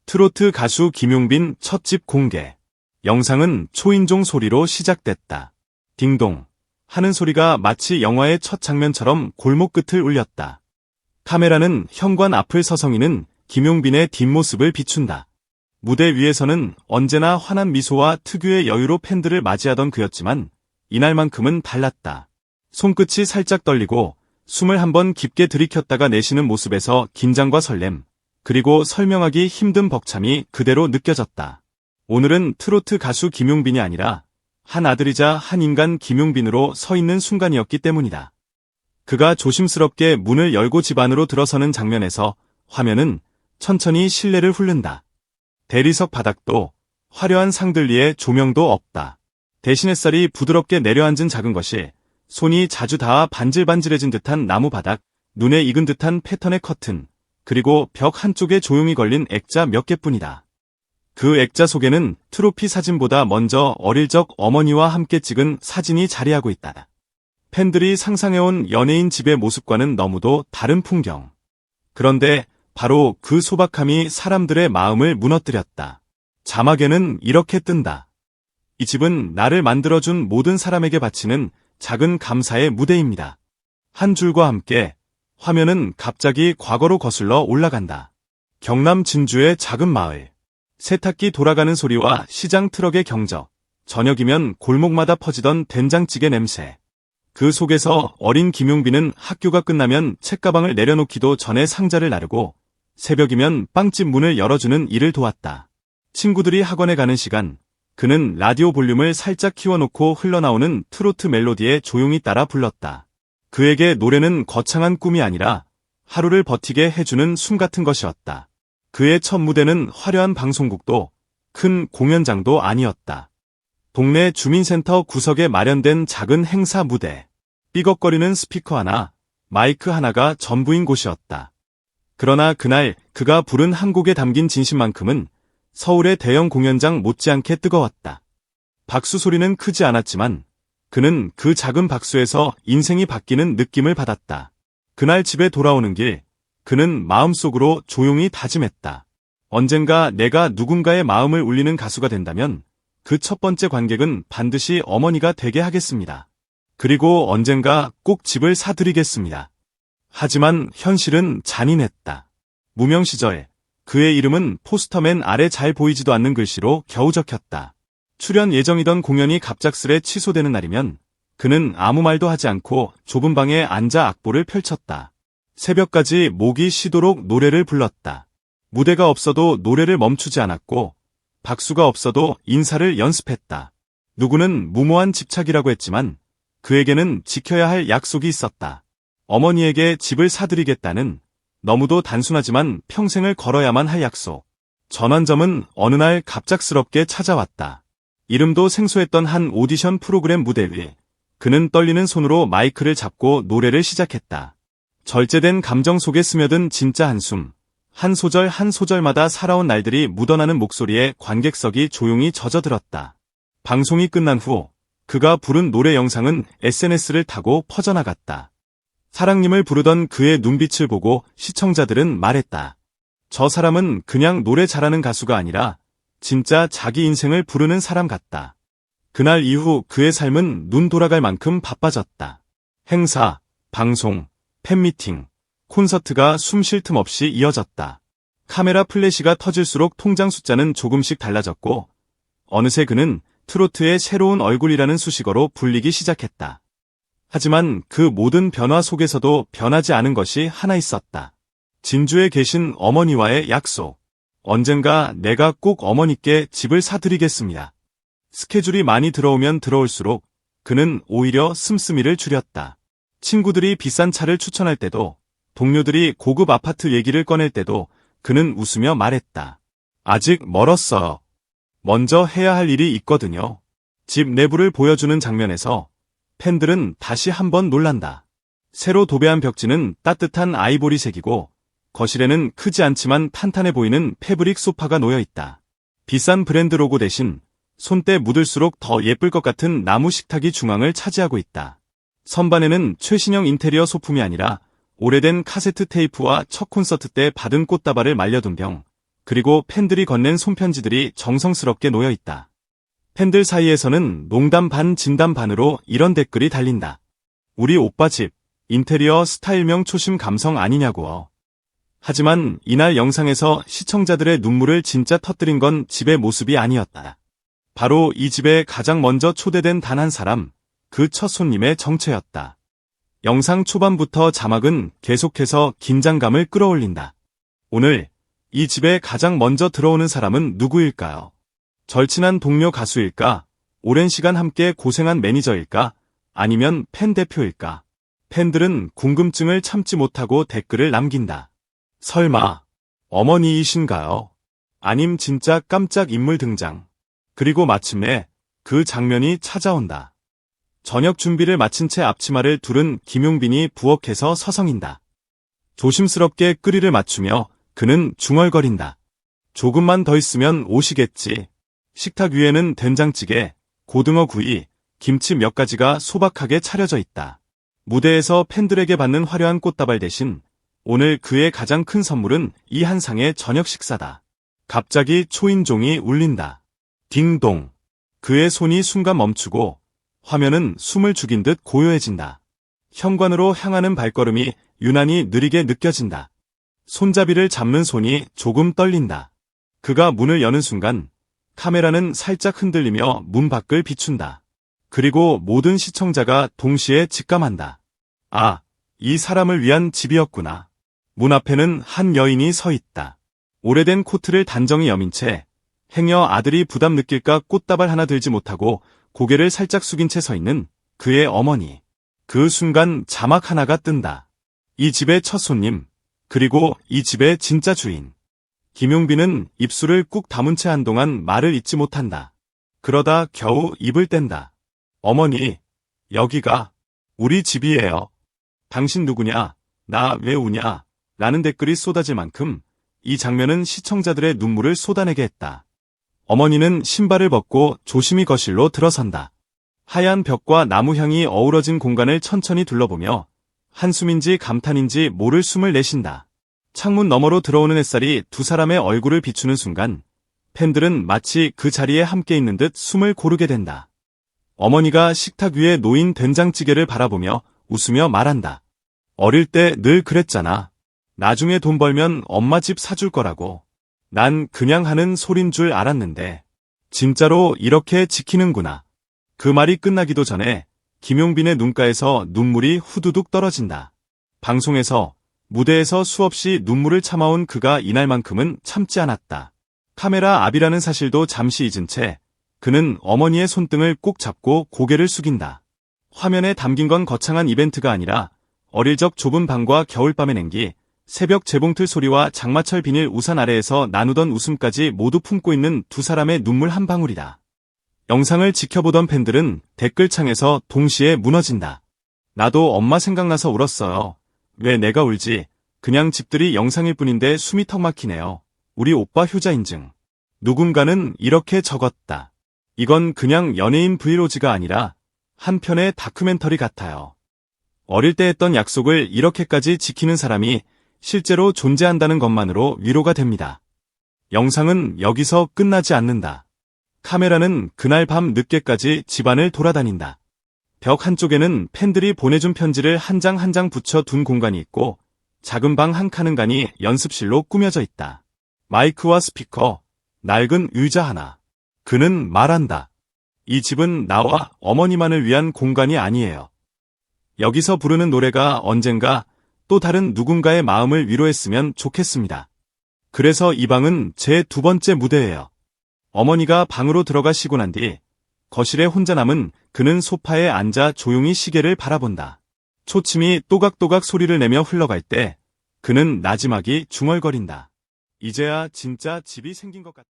트로트 가수 김용빈 첫 집 공개. 영상은 초인종 소리로 시작됐다. 딩동 하는 소리가 마치 영화의 첫 장면처럼 골목 끝을 울렸다. 카메라는 현관 앞을 서성이는 김용빈의 뒷모습을 비춘다. 무대 위에서는 언제나 환한 미소와 특유의 여유로 팬들을 맞이하던 그였지만 이날만큼은 달랐다. 손끝이 살짝 떨리고 숨을 한번 깊게 들이켰다가 내쉬는 모습에서 긴장과 설렘, 그리고 설명하기 힘든 벅참이 그대로 느껴졌다. 오늘은 트로트 가수 김용빈이 아니라 한 아들이자 한 인간 김용빈으로 서 있는 순간이었기 때문이다. 그가 조심스럽게 문을 열고 집 안으로 들어서는 장면에서 화면은 천천히 실내를 흐른다. 대리석 바닥도 화려한 상들리에 조명도 없다. 대신 햇살이 부드럽게 내려앉은 작은 것이 손이 자주 닿아 반질반질해진 듯한 나무 바닥, 눈에 익은 듯한 패턴의 커튼, 그리고 벽 한쪽에 조용히 걸린 액자 몇 개뿐이다. 그 액자 속에는 트로피 사진보다 먼저 어릴 적 어머니와 함께 찍은 사진이 자리하고 있다. 팬들이 상상해온 연예인 집의 모습과는 너무도 다른 풍경. 그런데 바로 그 소박함이 사람들의 마음을 무너뜨렸다. 자막에는 이렇게 뜬다. 이 집은 나를 만들어준 모든 사람에게 바치는 작은 감사의 무대입니다. 한 줄과 함께 화면은 갑자기 과거로 거슬러 올라간다. 경남 진주의 작은 마을. 세탁기 돌아가는 소리와 시장 트럭의 경적, 저녁이면 골목마다 퍼지던 된장찌개 냄새. 그 속에서 어린 김용빈은 학교가 끝나면 책가방을 내려놓기도 전에 상자를 나르고 새벽이면 빵집 문을 열어주는 일을 도왔다. 친구들이 학원에 가는 시간, 그는 라디오 볼륨을 살짝 키워놓고 흘러나오는 트로트 멜로디에 조용히 따라 불렀다. 그에게 노래는 거창한 꿈이 아니라 하루를 버티게 해주는 숨 같은 것이었다. 그의 첫 무대는 화려한 방송국도 큰 공연장도 아니었다. 동네 주민센터 구석에 마련된 작은 행사 무대. 삐걱거리는 스피커 하나, 마이크 하나가 전부인 곳이었다. 그러나 그날 그가 부른 한 곡에 담긴 진심만큼은 서울의 대형 공연장 못지않게 뜨거웠다. 박수 소리는 크지 않았지만 그는 그 작은 박수에서 인생이 바뀌는 느낌을 받았다. 그날 집에 돌아오는 길, 그는 마음속으로 조용히 다짐했다. 언젠가 내가 누군가의 마음을 울리는 가수가 된다면 그 첫 번째 관객은 반드시 어머니가 되게 하겠습니다. 그리고 언젠가 꼭 집을 사드리겠습니다. 하지만 현실은 잔인했다. 무명 시절 그의 이름은 포스터맨 아래 잘 보이지도 않는 글씨로 겨우 적혔다. 출연 예정이던 공연이 갑작스레 취소되는 날이면 그는 아무 말도 하지 않고 좁은 방에 앉아 악보를 펼쳤다. 새벽까지 목이 쉬도록 노래를 불렀다. 무대가 없어도 노래를 멈추지 않았고 박수가 없어도 인사를 연습했다. 누구는 무모한 집착이라고 했지만 그에게는 지켜야 할 약속이 있었다. 어머니에게 집을 사드리겠다는 너무도 단순하지만 평생을 걸어야만 할 약속. 전환점은 어느 날 갑작스럽게 찾아왔다. 이름도 생소했던 한 오디션 프로그램 무대 위, 그는 떨리는 손으로 마이크를 잡고 노래를 시작했다. 절제된 감정 속에 스며든 진짜 한숨, 한 소절 한 소절마다 살아온 날들이 묻어나는 목소리에 관객석이 조용히 젖어들었다. 방송이 끝난 후 그가 부른 노래 영상은 SNS를 타고 퍼져나갔다. 사랑님을 부르던 그의 눈빛을 보고 시청자들은 말했다. 저 사람은 그냥 노래 잘하는 가수가 아니라 진짜 자기 인생을 부르는 사람 같다. 그날 이후 그의 삶은 눈 돌아갈 만큼 바빠졌다. 행사, 방송, 팬미팅, 콘서트가 숨 쉴 틈 없이 이어졌다. 카메라 플래시가 터질수록 통장 숫자는 조금씩 달라졌고 어느새 그는 트로트의 새로운 얼굴이라는 수식어로 불리기 시작했다. 하지만 그 모든 변화 속에서도 변하지 않은 것이 하나 있었다. 진주에 계신 어머니와의 약속. 언젠가 내가 꼭 어머니께 집을 사드리겠습니다. 스케줄이 많이 들어오면 들어올수록 그는 오히려 씀씀이를 줄였다. 친구들이 비싼 차를 추천할 때도, 동료들이 고급 아파트 얘기를 꺼낼 때도 그는 웃으며 말했다. 아직 멀었어요. 먼저 해야 할 일이 있거든요. 집 내부를 보여주는 장면에서 팬들은 다시 한번 놀란다. 새로 도배한 벽지는 따뜻한 아이보리색이고 거실에는 크지 않지만 탄탄해 보이는 패브릭 소파가 놓여있다. 비싼 브랜드 로고 대신 손때 묻을수록 더 예쁠 것 같은 나무 식탁이 중앙을 차지하고 있다. 선반에는 최신형 인테리어 소품이 아니라 오래된 카세트 테이프와 첫 콘서트 때 받은 꽃다발을 말려둔 병, 그리고 팬들이 건넨 손편지들이 정성스럽게 놓여 있다. 팬들 사이에서는 농담 반 진담 반으로 이런 댓글이 달린다. 우리 오빠 집, 인테리어 스타일명 초심 감성 아니냐고. 하지만 이날 영상에서 시청자들의 눈물을 진짜 터뜨린 건 집의 모습이 아니었다. 바로 이 집에 가장 먼저 초대된 단 한 사람, 그 첫 손님의 정체였다. 영상 초반부터 자막은 계속해서 긴장감을 끌어올린다. 오늘 이 집에 가장 먼저 들어오는 사람은 누구일까요? 절친한 동료 가수일까? 오랜 시간 함께 고생한 매니저일까? 아니면 팬 대표일까? 팬들은 궁금증을 참지 못하고 댓글을 남긴다. 설마 어머니이신가요? 아님 진짜 깜짝 인물 등장. 그리고 마침내 그 장면이 찾아온다. 저녁 준비를 마친 채 앞치마를 두른 김용빈이 부엌에서 서성인다. 조심스럽게 끓이를 맞추며 그는 중얼거린다. 조금만 더 있으면 오시겠지. 식탁 위에는 된장찌개, 고등어 구이, 김치 몇 가지가 소박하게 차려져 있다. 무대에서 팬들에게 받는 화려한 꽃다발 대신 오늘 그의 가장 큰 선물은 이 한 상의 저녁 식사다. 갑자기 초인종이 울린다. 딩동. 그의 손이 순간 멈추고 화면은 숨을 죽인 듯 고요해진다. 현관으로 향하는 발걸음이 유난히 느리게 느껴진다. 손잡이를 잡는 손이 조금 떨린다. 그가 문을 여는 순간 카메라는 살짝 흔들리며 문 밖을 비춘다. 그리고 모든 시청자가 동시에 직감한다. 아, 이 사람을 위한 집이었구나. 문 앞에는 한 여인이 서 있다. 오래된 코트를 단정히 여민 채 행여 아들이 부담 느낄까 꽃다발 하나 들지 못하고 고개를 살짝 숙인 채 서 있는 그의 어머니. 그 순간 자막 하나가 뜬다. 이 집의 첫 손님, 그리고 이 집의 진짜 주인. 김용빈은 입술을 꾹 다문 채 한동안 말을 잇지 못한다. 그러다 겨우 입을 뗀다. 어머니, 여기가 우리 집이에요. 당신 누구냐? 나 왜 우냐? 라는 댓글이 쏟아질 만큼 이 장면은 시청자들의 눈물을 쏟아내게 했다. 어머니는 신발을 벗고 조심히 거실로 들어선다. 하얀 벽과 나무 향이 어우러진 공간을 천천히 둘러보며 한숨인지 감탄인지 모를 숨을 내쉰다. 창문 너머로 들어오는 햇살이 두 사람의 얼굴을 비추는 순간 팬들은 마치 그 자리에 함께 있는 듯 숨을 고르게 된다. 어머니가 식탁 위에 놓인 된장찌개를 바라보며 웃으며 말한다. 어릴 때 늘 그랬잖아. 나중에 돈 벌면 엄마 집 사줄 거라고. 난 그냥 하는 소린 줄 알았는데 진짜로 이렇게 지키는구나. 그 말이 끝나기도 전에 김용빈의 눈가에서 눈물이 후두둑 떨어진다. 방송에서, 무대에서 수없이 눈물을 참아온 그가 이날만큼은 참지 않았다. 카메라 앞이라는 사실도 잠시 잊은 채 그는 어머니의 손등을 꼭 잡고 고개를 숙인다. 화면에 담긴 건 거창한 이벤트가 아니라 어릴 적 좁은 방과 겨울밤의 냉기, 새벽 재봉틀 소리와 장마철 비닐 우산 아래에서 나누던 웃음까지 모두 품고 있는 두 사람의 눈물 한 방울이다. 영상을 지켜보던 팬들은 댓글창에서 동시에 무너진다. 나도 엄마 생각나서 울었어요. 왜 내가 울지? 그냥 집들이 영상일 뿐인데 숨이 턱 막히네요. 우리 오빠 효자 인증. 누군가는 이렇게 적었다. 이건 그냥 연예인 브이로그가 아니라 한 편의 다큐멘터리 같아요. 어릴 때 했던 약속을 이렇게까지 지키는 사람이 실제로 존재한다는 것만으로 위로가 됩니다. 영상은 여기서 끝나지 않는다. 카메라는 그날 밤 늦게까지 집안을 돌아다닌다. 벽 한쪽에는 팬들이 보내준 편지를 한 장 한 장 붙여 둔 공간이 있고 작은 방 한 칸은간이 연습실로 꾸며져 있다. 마이크와 스피커, 낡은 의자 하나. 그는 말한다. 이 집은 나와 어머니만을 위한 공간이 아니에요. 여기서 부르는 노래가 언젠가 또 다른 누군가의 마음을 위로했으면 좋겠습니다. 그래서 이 방은 제 두 번째 무대예요. 어머니가 방으로 들어가시고 난 뒤 거실에 혼자 남은 그는 소파에 앉아 조용히 시계를 바라본다. 초침이 또각또각 소리를 내며 흘러갈 때 그는 나지막이 중얼거린다. 이제야 진짜 집이 생긴 것 같다.